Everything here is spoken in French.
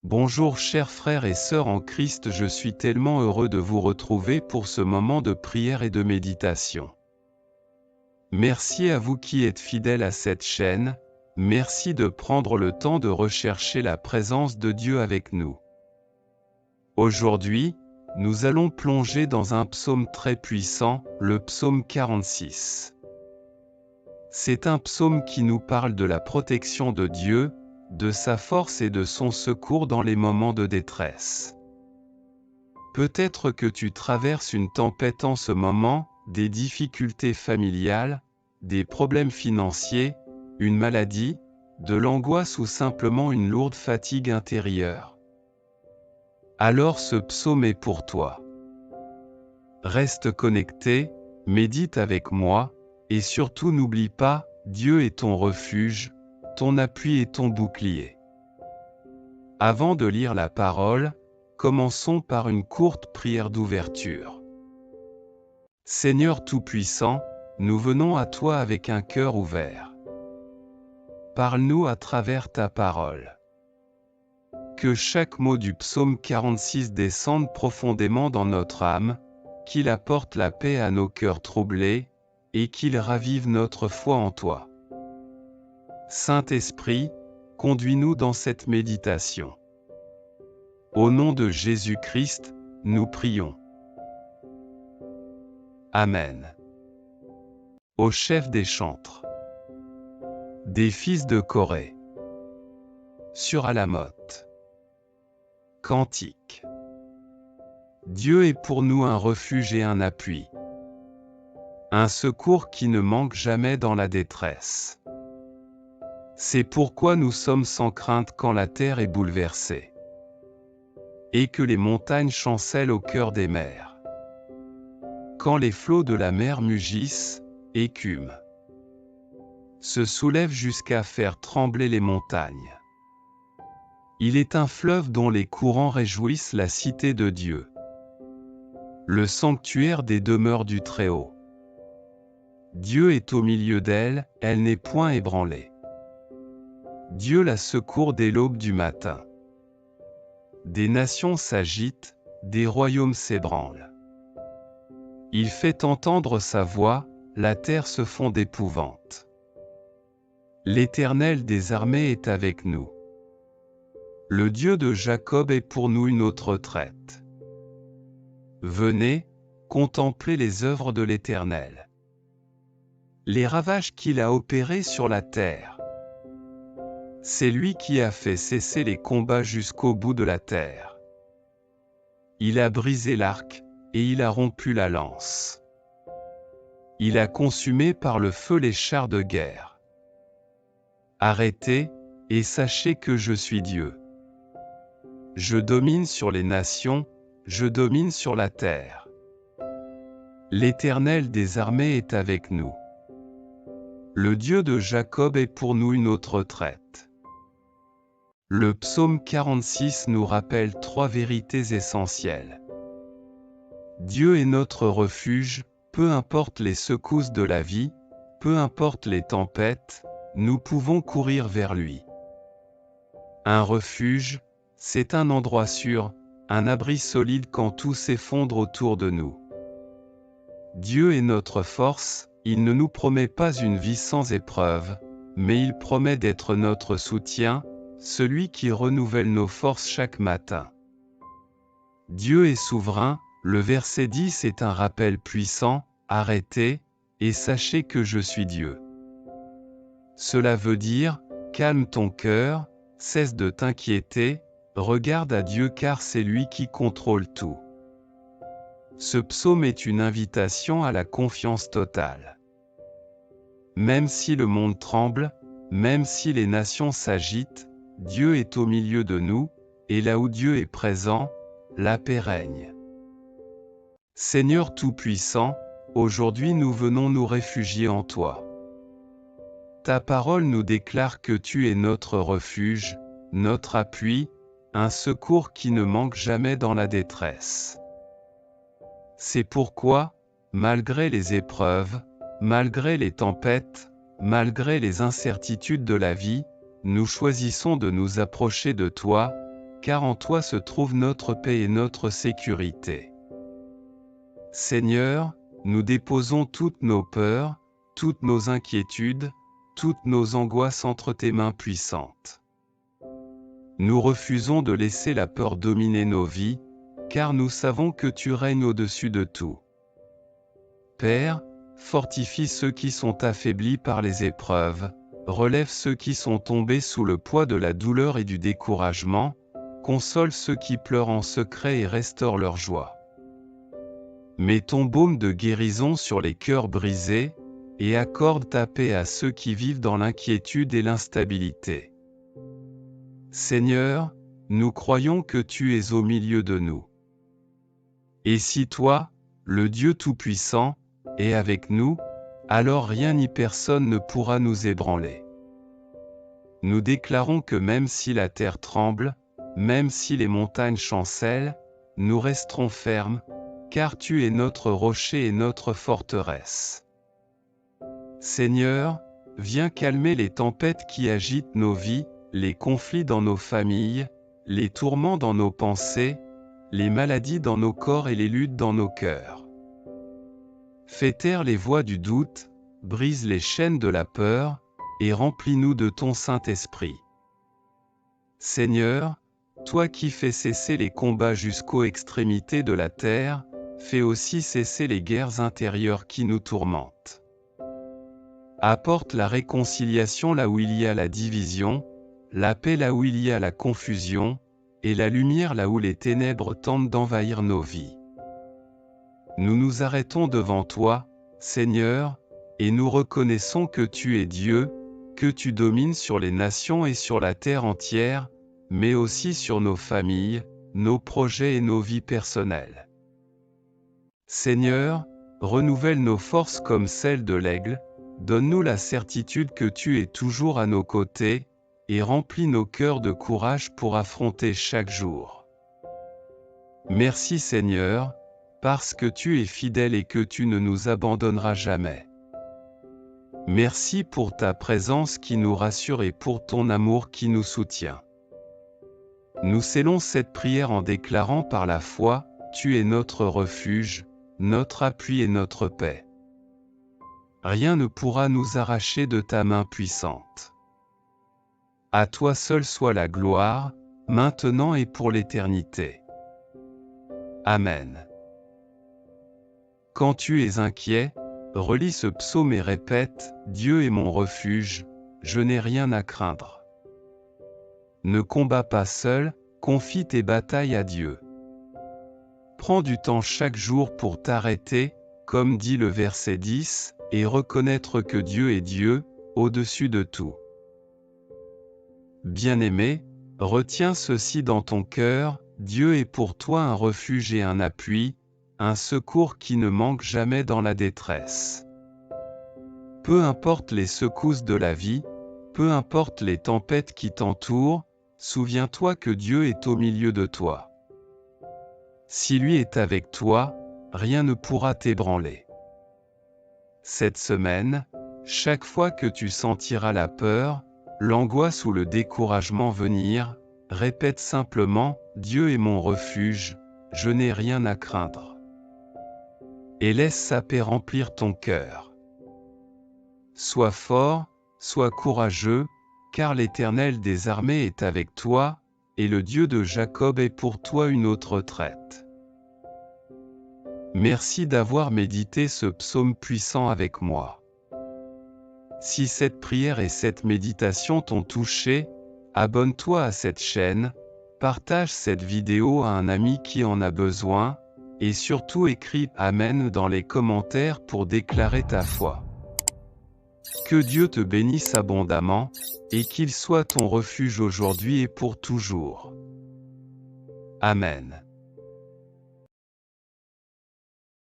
Bonjour chers frères et sœurs en Christ, je suis tellement heureux de vous retrouver pour ce moment de prière et de méditation. Merci à vous qui êtes fidèles à cette chaîne, merci de prendre le temps de rechercher la présence de Dieu avec nous. Aujourd'hui, nous allons plonger dans un psaume très puissant, le psaume 46. C'est un psaume qui nous parle de la protection de Dieu, de sa force et de son secours dans les moments de détresse. Peut-être que tu traverses une tempête en ce moment, des difficultés familiales, des problèmes financiers, une maladie, de l'angoisse ou simplement une lourde fatigue intérieure. Alors ce psaume est pour toi. Reste connecté, médite avec moi, et surtout n'oublie pas, Dieu est ton refuge, ton appui et ton bouclier. Avant de lire la parole, commençons par une courte prière d'ouverture. Seigneur Tout-Puissant, nous venons à toi avec un cœur ouvert. Parle-nous à travers ta parole. Que chaque mot du psaume 46 descende profondément dans notre âme, qu'il apporte la paix à nos cœurs troublés, et qu'il ravive notre foi en toi. Saint-Esprit, conduis-nous dans cette méditation. Au nom de Jésus-Christ, nous prions. Amen. Au chef des chantres. Des fils de Corée. Sur Alamoth. Cantique. Dieu est pour nous un refuge et un appui. Un secours qui ne manque jamais dans la détresse. C'est pourquoi nous sommes sans crainte quand la terre est bouleversée. Et que les montagnes chancellent au cœur des mers. Quand les flots de la mer mugissent, écument. Se soulèvent jusqu'à faire trembler les montagnes. Il est un fleuve dont les courants réjouissent la cité de Dieu. Le sanctuaire des demeures du Très-Haut. Dieu est au milieu d'elle, elle n'est point ébranlée. Dieu la secourt dès l'aube du matin. Des nations s'agitent, des royaumes s'ébranlent. Il fait entendre sa voix, la terre se fond d'épouvante. L'Éternel des armées est avec nous. Le Dieu de Jacob est pour nous une autre retraite. Venez, contemplez les œuvres de l'Éternel. Les ravages qu'il a opérés sur la terre. C'est lui qui a fait cesser les combats jusqu'au bout de la terre. Il a brisé l'arc, et il a rompu la lance. Il a consumé par le feu les chars de guerre. Arrêtez, et sachez que je suis Dieu. Je domine sur les nations, je domine sur la terre. L'Éternel des armées est avec nous. Le Dieu de Jacob est pour nous une autre retraite. Le psaume 46 nous rappelle trois vérités essentielles. Dieu est notre refuge, peu importe les secousses de la vie, peu importe les tempêtes, nous pouvons courir vers lui. Un refuge, c'est un endroit sûr, un abri solide quand tout s'effondre autour de nous. Dieu est notre force, il ne nous promet pas une vie sans épreuve, mais il promet d'être notre soutien, celui qui renouvelle nos forces chaque matin. Dieu est souverain, le verset 10 est un rappel puissant, arrêtez, et sachez que je suis Dieu. Cela veut dire, calme ton cœur, cesse de t'inquiéter, regarde à Dieu car c'est lui qui contrôle tout. Ce psaume est une invitation à la confiance totale. Même si le monde tremble, même si les nations s'agitent, Dieu est au milieu de nous, et là où Dieu est présent, la paix règne. Seigneur Tout-Puissant, aujourd'hui nous venons nous réfugier en toi. Ta parole nous déclare que tu es notre refuge, notre appui, un secours qui ne manque jamais dans la détresse. C'est pourquoi, malgré les épreuves, malgré les tempêtes, malgré les incertitudes de la vie, nous choisissons de nous approcher de toi, car en toi se trouve notre paix et notre sécurité. Seigneur, nous déposons toutes nos peurs, toutes nos inquiétudes, toutes nos angoisses entre tes mains puissantes. Nous refusons de laisser la peur dominer nos vies, car nous savons que tu règnes au-dessus de tout. Père, fortifie ceux qui sont affaiblis par les épreuves, relève ceux qui sont tombés sous le poids de la douleur et du découragement, console ceux qui pleurent en secret et restaure leur joie. Mets ton baume de guérison sur les cœurs brisés, et accorde ta paix à ceux qui vivent dans l'inquiétude et l'instabilité. Seigneur, nous croyons que tu es au milieu de nous. Et si toi, le Dieu Tout-Puissant, es avec nous, alors rien ni personne ne pourra nous ébranler. Nous déclarons que même si la terre tremble, même si les montagnes chancellent, nous resterons fermes, car tu es notre rocher et notre forteresse. Seigneur, viens calmer les tempêtes qui agitent nos vies, les conflits dans nos familles, les tourments dans nos pensées, les maladies dans nos corps et les luttes dans nos cœurs. Fais taire les voix du doute, brise les chaînes de la peur, et remplis-nous de ton Saint-Esprit. Seigneur, toi qui fais cesser les combats jusqu'aux extrémités de la terre, fais aussi cesser les guerres intérieures qui nous tourmentent. Apporte la réconciliation là où il y a la division, la paix là où il y a la confusion, et la lumière là où les ténèbres tentent d'envahir nos vies. Nous nous arrêtons devant toi, Seigneur, et nous reconnaissons que tu es Dieu, que tu domines sur les nations et sur la terre entière, mais aussi sur nos familles, nos projets et nos vies personnelles. Seigneur, renouvelle nos forces comme celles de l'aigle, donne-nous la certitude que tu es toujours à nos côtés, et remplis nos cœurs de courage pour affronter chaque jour. Merci Seigneur, parce que tu es fidèle et que tu ne nous abandonneras jamais. Merci pour ta présence qui nous rassure et pour ton amour qui nous soutient. Nous scellons cette prière en déclarant par la foi, tu es notre refuge, notre appui et notre paix. Rien ne pourra nous arracher de ta main puissante. À toi seul soit la gloire, maintenant et pour l'éternité. Amen. Quand tu es inquiet, relis ce psaume et répète, Dieu est mon refuge, je n'ai rien à craindre. Ne combats pas seul, confie tes batailles à Dieu. Prends du temps chaque jour pour t'arrêter, comme dit le verset 10, et reconnaître que Dieu est Dieu, au-dessus de tout. Bien-aimé, retiens ceci dans ton cœur, Dieu est pour toi un refuge et un appui, un secours qui ne manque jamais dans la détresse. Peu importe les secousses de la vie, peu importe les tempêtes qui t'entourent, souviens-toi que Dieu est au milieu de toi. Si lui est avec toi, rien ne pourra t'ébranler. Cette semaine, chaque fois que tu sentiras la peur, l'angoisse ou le découragement venir, répète simplement, Dieu est mon refuge, je n'ai rien à craindre. Et laisse sa paix remplir ton cœur. Sois fort, sois courageux, car l'Éternel des armées est avec toi, et le Dieu de Jacob est pour toi une autre retraite. Merci d'avoir médité ce psaume puissant avec moi. Si cette prière et cette méditation t'ont touché, abonne-toi à cette chaîne, partage cette vidéo à un ami qui en a besoin, et surtout écris « Amen » dans les commentaires pour déclarer ta foi. Que Dieu te bénisse abondamment, et qu'il soit ton refuge aujourd'hui et pour toujours. Amen.